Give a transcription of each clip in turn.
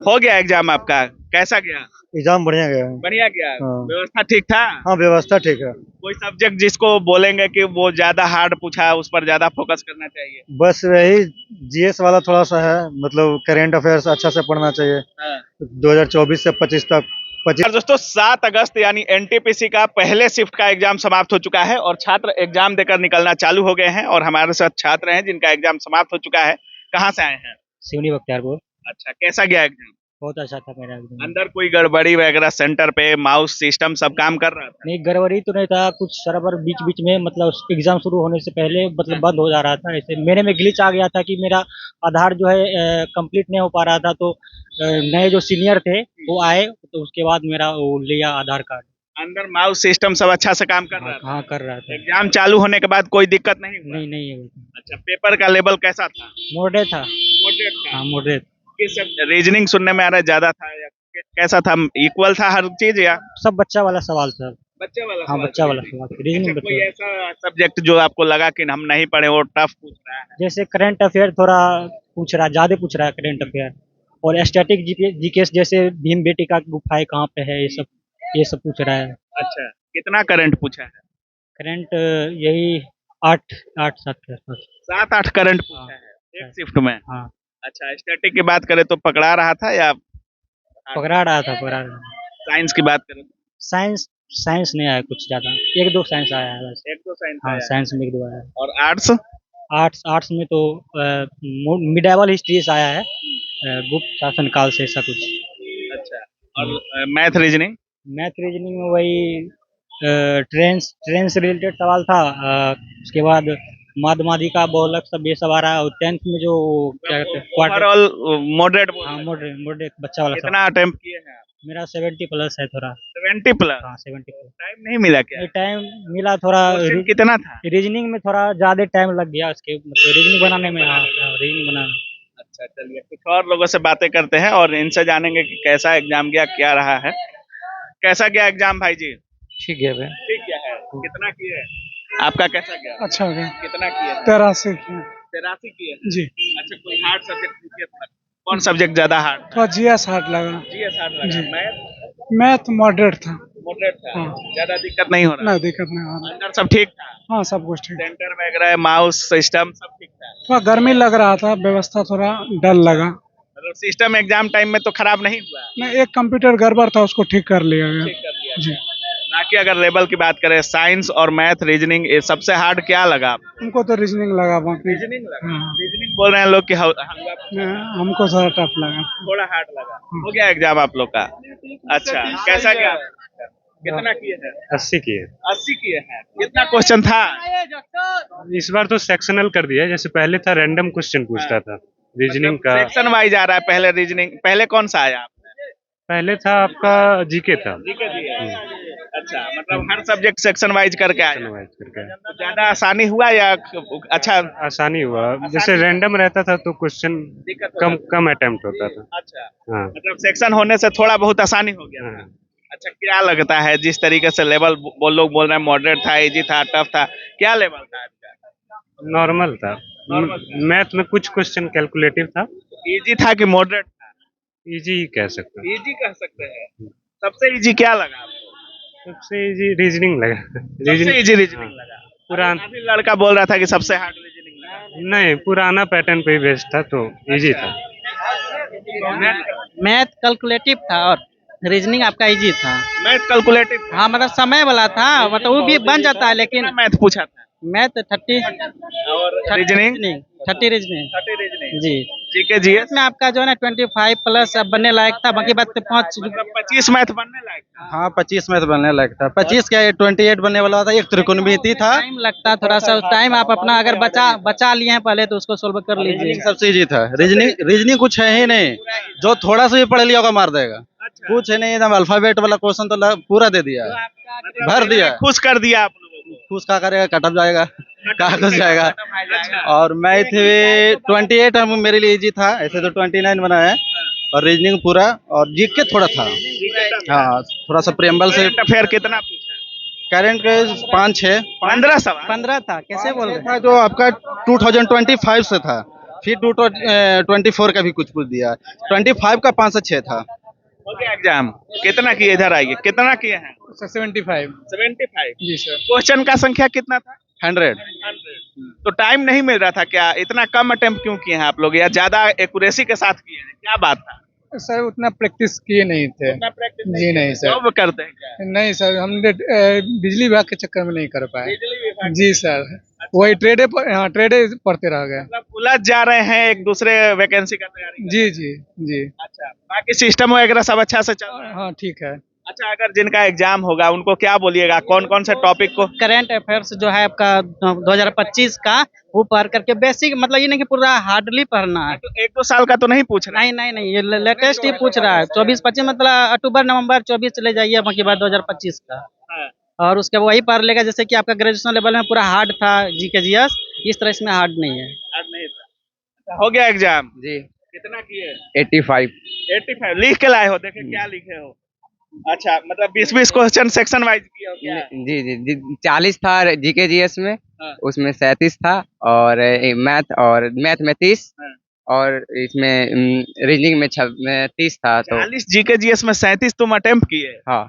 हो गया एग्जाम आपका? कैसा गया? एग्जाम बढ़िया गया है। बढ़िया गया। हाँ। व्यवस्था ठीक था? हाँ, व्यवस्था ठीक है। कोई सब्जेक्ट जिसको बोलेंगे कि वो ज्यादा हार्ड पूछा है, उस पर ज्यादा फोकस करना चाहिए? बस यही जीएस वाला थोड़ा सा है, मतलब करेंट अफेयर्स अच्छा से पढ़ना चाहिए। हाँ। 2024 से 25 तक। और दोस्तों 7 अगस्त यानी एनटीपीसी का पहले शिफ्ट का एग्जाम समाप्त हो चुका है और छात्र एग्जाम देकर निकलना चालू हो गए हैं और हमारे साथ छात्र हैं जिनका एग्जाम समाप्त हो चुका है। कहाँ से आए हैं? सिवनी बख्तियारपुर। अच्छा, कैसा गया एग्जाम? बहुत अच्छा था मेरा एग्जाम। अंदर कोई गड़बड़ी वगैरह सेंटर पे माउस सिस्टम सब काम कर रहा था? नहीं, गड़बड़ी तो नहीं था, कुछ सर्वर बीच बीच में मतलब एग्जाम शुरू होने से पहले मतलब बंद हो जा रहा था। ऐसे मेरे में ग्लिच आ गया था कि मेरा आधार जो है कंप्लीट नहीं हो पा रहा था, तो नए जो सीनियर थे वो आए तो उसके बाद मेरा वो लिया आधार कार्ड। अंदर माउस सिस्टम सब अच्छा से काम कर रहा था? हाँ, कर रहा था। एग्जाम चालू होने के बाद कोई दिक्कत नहीं हुआ? नहीं है। अच्छा, पेपर का लेवल कैसा था? मॉडरेट था। मॉडरेट था? हाँ, मॉडरेट। किस रीजनिंग सुनने में आ रहा है ज्यादा था या कैसा था? इक्वल था हर चीज या सब बच्चा वाला सवाल था। बच्चे वाला हाँ, सवाल बच्चा था? वाला सवाल था। अच्छा, रीजनिंग कोई बच्चा। ऐसा सब्जेक्ट जो आपको लगा कि हम नहीं पढ़े वो टफ पूछ रहा है? जैसे करंट अफेयर थोड़ा पूछ रहा है, ज्यादा पूछ रहा है करंट अफेयर, और स्टैटिक जीकेस जैसे भीम बेटी का गुफाएं कहाँ पे है, ये सब पूछ रहा है। अच्छा, कितना करंट पूछा है? करंट यही 8 7 के आसपास। 7 8 करंट हाँ। पूछा है एक शिफ्ट में? हाँ, अच्छा, स्टैटिक की बात करें तो पकड़ा रहा था या पकड़ा रहा था। साइंस की बात करें? साइंस साइंस नहीं आया कुछ ज्यादा, एक दो साइंस आया है बस। एक दो साइंस हाँ, आया साइंस में एक दो आया है। और आर्ट्स? आर्ट्स में तो मिडावल हिस्ट्री से आया है, गुप्त शासन काल से, ऐसा कुछ। अच्छा, और मैथ रीजनिंग? मैथ रीजनिंग में वही ट्रेन से रिलेटेड सवाल था। उसके बाद माध्यमाधिका बहुलक सब ये सब आ रहा है, और 10th में जो क्या कहते हैं क्वार्टर। ओवरऑल मॉडरेट बोल हाँ, रहे हैं। मॉडरेट बच्चा वाला सवाल। कितना अटेम्प्ट किए हैं आप? मेरा 70 प्लस है थोड़ा। 70 प्लस? हाँ, 70 प्लस। टाइम नहीं मिला क्या? टाइम मिला थोड़ा। क्वेश्चन कितना था? रीजनिंग में थोड़ा ज्यादा टाइम लग गया उसके, मतलब रीजनिंग बनाने में। हाँ, रीजनिंग बनाने। अच्छा, चलिए कुछ और लोगों से बातें करते हैं और इनसे जानेंगे कि कैसा एग्जाम गया, क्या रहा है। कैसा गया एग्जाम भाई जी? ठीक है भाई। ठीक गया है। कितना किए? आपका कैसा गया? अच्छा गया। कितना किए? 83 की। 83 किए? जी। अच्छा, कोई हार्ड सब्जेक्ट पूछिए था? कौन सब्जेक्ट ज्यादा हार्ड? थोड़ा जीएस हार्ड लगा। जीएस हार्ड लगा। जी। मैथ मैथ मॉडरेट था। मॉडरेट था? हाँ। ज्यादा दिक्कत नहीं हो रहा? ना दिक्कत नहीं हो रहा। अंदर सब ठीक था? हाँ, सब कुछ ठीक। सेंटर वगैरह माउस सिस्टम सब ठीक था? थोड़ा गर्मी लग रहा था, व्यवस्था थोड़ा डल लगा। मतलब सिस्टम एग्जाम टाइम में तो खराब नहीं हुआ? नहीं, एक कंप्यूटर गड़बड़ था, उसको ठीक कर लिया गया। ठीक कर दिया जी। बाकी अगर लेवल की बात करें साइंस और मैथ रीजनिंग, ये सबसे हार्ड क्या लगा आपको? हमको तो रीजनिंग लगा, बाकी रीजनिंग लगा? हाँ। रीजनिंग बोल रहे हैं लोग कि हमको थोड़ा टफ लगा। थोड़ा हार्ड लगा। हो गया एग्जाम आप लोग का? अच्छा, कैसा गया? कितना किए हैं? 80 की है। 80 किए हैं। कितना क्वेश्चन था? इस बार तो सेक्शनल कर दिया है, जैसे पहले था रैंडम क्वेश्चन पूछता था रीजनिंग का। सेक्शन वाइज आ रहा है। पहले रीजनिंग, पहले कौन सा आया? पहले था आपका जीके था। जीके दिए? अच्छा, मतलब हर सब्जेक्ट सेक्शन वाइज करके आया। Section wise करके। तो ज्यादा आसानी हुआ या अच्छा आसानी हुआ, जैसे रैंडम रहता था तो क्वेश्चन दिक्कत कम अटेम्प्ट होता था। अच्छा, हाँ। मतलब सेक्शन होने से थोड़ा बहुत आसानी हो गया। हाँ। अच्छा, क्या लगता है जिस तरीके से लेवल वो लोग बोल रहे हैं मॉडरेट था, इजी था, टफ था, क्या लेवल था आपका? नॉर्मल था। Normal था। मैथ में कुछ क्वेश्चन कैलकुलेटिव था। इजी था कि मॉडरेट था? इजी ही कह सकते हैं। इजी कह सकते हैं। सबसे इजी क्या लगा आपको? सबसे इजी रीजनिंग लगा। सबसे इजी रीजनिंग लगा? पुराना अभी लड़का बोल रहा था कि सबसे हार्ड रीजनिंग लगा। नहीं, पुराना पैटर्न पे ही बेस्ड था तो इजी था। मैथ कैलकुलेटिव था और रीजनिंग आपका इजी था। Math calculative? हाँ, मतलब समय वाला था, मतलब वो भी बन जाता है, लेकिन मैथ पूछा था मैथ 30 और रीजनिंग 30 रीजनिंग। 30 रीजनिंग। जी। जीके जीएस इसमें आपका जो है ना 25 प्लस अब बनने लायक था, बाकी बात 5। मतलब 25 मैथ बनने लायक था? हाँ, 25 मैथ बनने लायक था। 25 क्या, 28 बनने वाला था। एक त्रिकोणमिति था। टाइम लगता थोड़ा सा, टाइम आप अपना अगर बचा लिए हैं पहले तो उसको सोल्व कर लीजिए। रीजनिंग सबसे इजी था। रीजनिंग कुछ है ही नहीं, जो थोड़ा सा भी पढ़ लिया होगा मार देगा। कुछ है नहीं, एकदम अल्फाबेट वाला क्वेश्चन तो पूरा दे दिया है, भर दिया है। खुश कर दिया आप लोगों को? खुश का करेगा, कटअप जाएगा, कागज जाएगा। और मैथ 28 हम मेरे लिए इजी था, ऐसे तो 29 बना है। और रीजनिंग पूरा, और जीके थोड़ा था। हाँ, थोड़ा सा प्रियम्बल से। फिर कितना पूछा? करंट के 5 6 15 सवाल? 15 था, कैसे बोल रहे हैं? था जो आपका 2025 से था, फिर 24 का भी कुछ पूछ दिया, 25 का 5 से 6 था। हो गया एग्जाम। कितना किए, इधर आइए, कितना किए हैं? 75 75। जी सर। क्वेश्चन का संख्या कितना था? 100। तो टाइम नहीं मिल रहा था क्या? इतना कम अटेम्प्ट क्यों किए हैं आप लोग, या ज्यादा एक्यूरेसी के साथ किए हैं, क्या बात था? सर उतना प्रैक्टिस किए नहीं थे। उतना प्रैक्टिस जी नहीं सर। जॉब करते हैं क्या? नहीं सर, हम बिजली विभाग के चक्कर में नहीं कर पाए। बिजली विभाग। जी सर, वही ट्रेडे पढ़ते रह गए। मतलब उलझ जा रहे हैं एक दूसरे वैकेंसी का तैयारी। जी जी जी। अच्छा, बाकी सिस्टम वगैरह सब अच्छा से चल रहा है? हाँ ठीक है। अच्छा, अगर जिनका एग्जाम होगा उनको क्या बोलिएगा, कौन कौन से टॉपिक को? करंट अफेयर्स जो है आपका 2025 का, वो पढ़ करके बेसिक, मतलब ये नहीं कि पूरा हार्डली पढ़ना है। तो 1-2 साल का तो नहीं पूछ रहे? नहीं नहीं नहीं, ये लेटेस्ट ही पूछ रहा है। 24-25 मतलब अक्टूबर नवंबर 24 चले जाइए, बाकी बाद 2025 का। हाँ। और उसके वही पढ़ लेगा, जैसे कि आपका ग्रेजुएशन लेवल में पूरा हार्ड था जीके जीएस, इस तरह इसमें हार्ड नहीं है। आज नहीं था। हो गया एग्जाम। जी। कितना किए? 85। 85 लिख के लाए हो? देखे क्या लिखे हो। अच्छा, मतलब 20-20 क्वेश्चन सेक्शन वाइज किए हो क्या? जी जी जी, 40 था जीके जीएस में, हाँ। उसमें 37 था, और मैथ में 30, हाँ। और इसमें रीजनिंग में 30 था। तो 40 जीके जीएस में 37 तुम अटेम्प्ट किए? हाँ,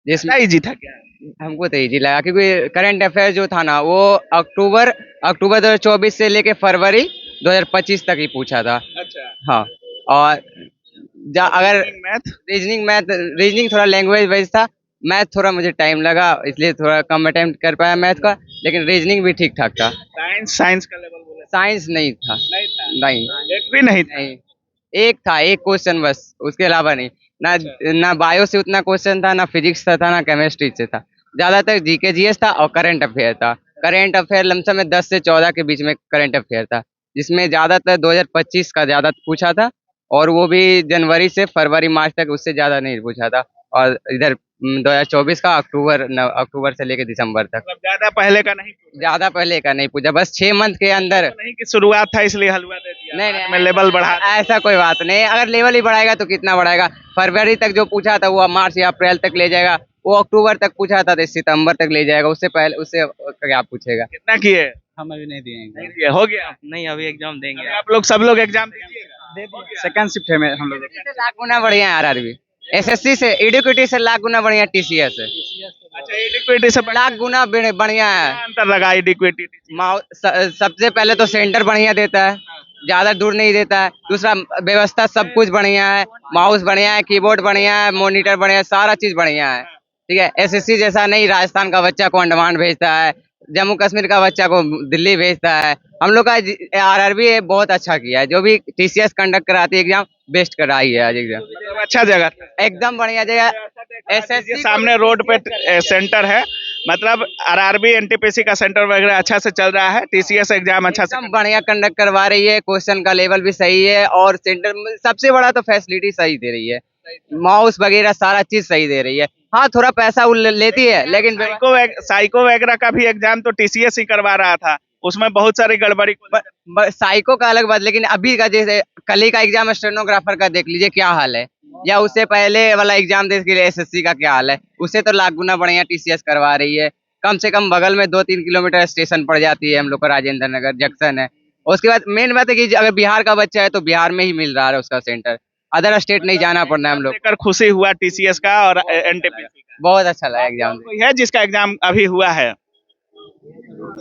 जिसमें इतना इजी था क्या? हमको तो इजी लगा, क्योंकि करंट अफेयर जो था ना, वो अक्टूबर 2024 से लेके फरवरी 2025 तक ही पूछा था। अच्छा। हाँ, और अगर मैथ? रीजनिंग थोड़ा लैंग्वेज वाइज था, मैथ थोड़ा मुझे टाइम लगा, इसलिए थोड़ा कम अटेम्प्ट कर पाया मैथ का, लेकिन रीजनिंग भी ठीक ठाक था। साइंस का लेवल बोले? साइंस नहीं था। नहीं था। नहीं एक भी नहीं था। नहीं, एक था, एक क्वेश्चन बस, उसके अलावा नहीं। ना ना बायो से उतना क्वेश्चन था, ना फिजिक्स से था, ना केमिस्ट्री से था। ज्यादातर जीके जीएस था और करंट अफेयर था। करंट अफेयर लमसम में 10 से 14 के बीच में करंट अफेयर था, जिसमें ज्यादातर 2025 का ज्यादा पूछा था, और वो भी जनवरी से फरवरी मार्च तक, उससे ज्यादा नहीं पूछा था। और इधर 2024 का अक्टूबर से लेके दिसंबर तक। मतलब ज्यादा पहले का नहीं पूछा? ज्यादा पहले का नहीं पूछा, बस 6 मंथ के अंदर। नहीं कि शुरुआत था इसलिए हलवा दे दिया, नहीं बाद नहीं, में लेवल बढ़ा दिया। ऐसा कोई बात नहीं। अगर लेवल ही बढ़ाएगा तो कितना बढ़ाएगा? फरवरी तक जो पूछा था वो मार्च या अप्रैल तक ले जाएगा, वो अक्टूबर तक पूछा था तो सितंबर तक ले जाएगा, उससे पहले उससे क्या पूछेगा? कितना किए? हम अभी नहीं दिए नहीं दिए। हो गया? नहीं, अभी एग्जाम देंगे। अभी आप लोग सब लोग एग्जाम दीजिएगा? सेकंड शिफ्ट है में हम लोग। लाख गुना बढ़िया है आरआरबी, एसएससी से, एडुकेटी से लाख गुना बढ़िया टीसीएस है। अच्छा, एडिक्वेटी से बड़ा लाख गुना बढ़िया है। अंतर लगा एडिक्वेटी? सबसे पहले तो सेंटर बढ़िया देता है, ज्यादा दूर नहीं देता है। दूसरा, व्यवस्था सब कुछ बढ़िया है, माउस बढ़िया है, कीबोर्ड बढ़िया है, मॉनिटर बढ़िया है, सारा चीज बढ़िया है। ठीक है, एसएससी जैसा नहीं राजस्थान का बच्चा को अंडमान भेजता है, जम्मू कश्मीर का बच्चा को दिल्ली भेजता है। हम लोग का आरआरबी बहुत अच्छा किया है, जो भी टीसीएस कंडक्ट कराती है एग्जाम, बेस्ट कराई है आज एग्जाम। मतलब अच्छा जगह था। एकदम बढ़िया जगह। एसएससी सामने रोड पे सेंटर है, मतलब आरआरबी एनटीपीसी का सेंटर वगैरह अच्छा से चल रहा है, टीसीएस एग्जाम अच्छा से एकदम बढ़िया कंडक्ट करवा रही है, क्वेश्चन का लेवल भी सही है, और सेंटर में सबसे बड़ा तो फैसिलिटी सही दे रही है, माउस वगैरह सारा चीज सही दे रही है। हाँ, थोड़ा पैसा लेती है, लेकिन साइको वगैरह का भी एग्जाम तो टीसीएस ही करवा रहा था, उसमें बहुत सारी गड़बड़ी। साइको का अलग बात, लेकिन अभी का जैसे कल ही का एग्जाम स्टेनोग्राफर का देख लीजिए क्या हाल है, या उससे पहले वाला एग्जाम देख लीजिए एसएससी का क्या हाल है। उससे तो लाख गुना बढ़िया टीसीएस करवा रही है। कम से कम बगल में 2-3 किलोमीटर स्टेशन पड़ जाती है हम लोग का, राजेंद्र नगर जंक्शन है। उसके बाद मेन बात है कि अगर बिहार का बच्चा है तो बिहार में ही मिल रहा है उसका सेंटर, अदर स्टेट नहीं जाना पड़ना है हम लोग। लेकर खुशी हुआ टीसीएस का और एनटीपीसी का। बहुत अच्छा लगा एग्जाम। कोई है जिसका एग्जाम अभी हुआ है?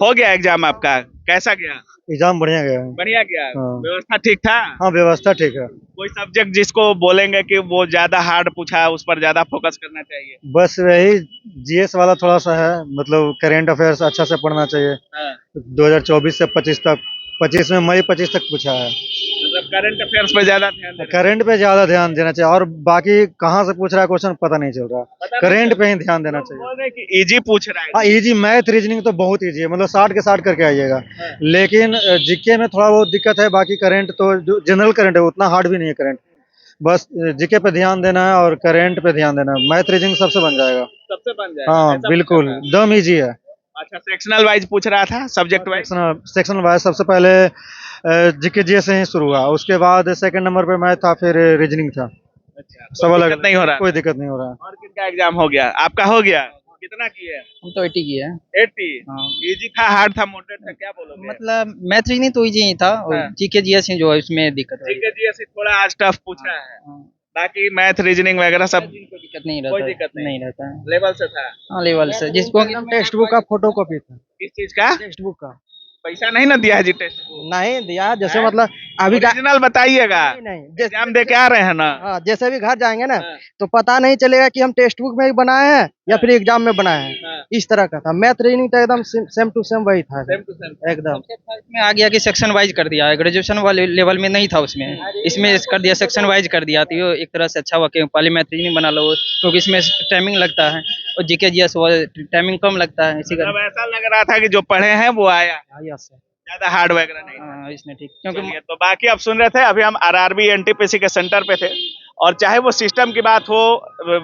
हो गया एग्जाम आपका? कैसा गया? एग्जाम बढ़िया गया है। बढ़िया गया। हाँ। व्यवस्था ठीक था? हाँ, व्यवस्था ठीक है। कोई सब्जेक्ट जिसको बोलेंगे कि वो ज्यादा हार्ड पूछा है, उस पर ज्यादा फोकस करना चाहिए? बस वही जीएस वाला थोड़ा सा है, मतलब करंट अफेयर्स अच्छा से पढ़ना चाहिए। हाँ। 2024 से 25 तक, 25 में मई 25 तक पूछा है। मतलब करंट अफेयर्स पे ज्यादा ध्यान देना। करंट पे ज्यादा ध्यान देना चाहिए, और बाकी कहाँ से पूछ रहा है क्वेश्चन पता नहीं चल रहा, करंट पे ही ध्यान देना चाहिए। बोल रहे कि इजी पूछ रहा है। हाँ, इजी मैथ रीजनिंग तो बहुत इजी है, मतलब 60 के 60 करके आइएगा। लेकिन जीके में थोड़ा बहुत दिक्कत है, बाकी करंट तो जो जनरल करंट है उतना हार्ड भी नहीं है करंट। बस जीके पे ध्यान देना है और करंट पे ध्यान देना है, मैथ रीजनिंग सबसे बन जाएगा। सबसे बन जाएगा? हाँ ऐसा बिल्कुल, पूछा था? एकदम इजी है। अच्छा, सेक्शनल वाइज पूछ रहा था, सब्जेक्ट वाइज? सेक्शनल वाइज सबसे पहले जीके जीएस से ही शुरू हुआ, उसके बाद सेकंड नंबर पे मैथ था, फिर रीजनिंग था। अच्छा, सब अलग दिक्कत नहीं हो रहा? कोई दिक्कत नहीं हो रहा। और किसका एग्जाम हो गया? आपका हो गया? कितना किए हैं? हम तो 80 किए हैं 80। हाँ। इजी था, हार्ड था, मॉडरेट था, क्या बोलोगे? मतलब मैथ रीजनिंग तो इजी ही था और हाँ। जीके जीएस जो है उसमें दिक्कत है जीके जीएस थोड़ा आज टफ पूछा है, हाँ। बाकी मैथ रीजनिंग वगैरह सब कोई दिक्कत नहीं कोई रहता दिक्कत नहीं। रहता है लेवल से था। हाँ लेवल से जिसको टेक्स्ट बुक का फोटो कॉपी था, किस चीज का? टेक्स्ट बुक का पैसा नहीं ना दिया है जी टेस्ट? नहीं दिया, जैसे हैं? मतलब अभी ओरिजिनल बताइएगा, नहीं एग्जाम दे के आ रहे हैं ना। हाँ, जैसे भी घर जाएंगे ना हाँ। तो पता नहीं चलेगा कि हम टेक्स्ट बुक में ही बनाए हैं या फिर एग्जाम में बनाए हैं, हाँ। इस तरह का था। मैथ रीजनिंग तो एकदम सेम टू सेम वही था, सेम टू सेम। एकदम। में आ गया कि सेक्शन वाइज कर दिया है ग्रेजुएशन वाले लेवल में नहीं था उसमें इसमें कर दिया सेक्शन वाइज कर दिया तो ये एक तरह से अच्छा हुआ कि पहले मैथ रीजनिंग बना लो क्योंकि इसमें टाइमिंग लगता है और जीके जीएस टाइमिंग कम लगता है इसी मतलब ऐसा लग रहा था कि जो पढ़े हैं वो आया, यस ज्यादा हार्ड वगैरह नहीं था। हाँ इसमें ठीक क्योंकि चलिए, तो बाकी आप सुन रहे थे, अभी हम आरआरबी एनटीपीसी के सेंटर पे थे और चाहे वो सिस्टम की बात हो,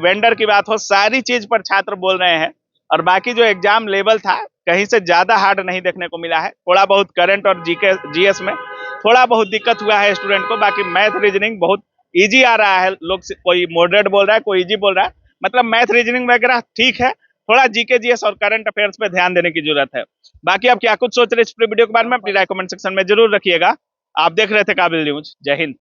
वेंडर की बात हो, सारी चीज पर छात्र बोल रहे हैं। और बाकी जो एग्जाम लेवल था कहीं से ज्यादा हार्ड नहीं देखने को मिला है। थोड़ा बहुत करंट और जीके जीएस में थोड़ा बहुत दिक्कत हुआ है स्टूडेंट को, बाकी मैथ रीजनिंग बहुत इजी आ रहा है। लोग कोई मॉडरेट बोल रहा है, कोई इजी बोल रहा है, मतलब मैथ रीजनिंग वगैरह ठीक है, थोड़ा जीके जीएस और करंट अफेयर्स पे ध्यान देने की जरूरत है। बाकी आप क्या कुछ सोच रहे हैं इस पूरे वीडियो के बारे में, अपनी राय कमेंट सेक्शन में जरूर रखिएगा। आप देख रहे थे काबिल न्यूज। जय हिंद।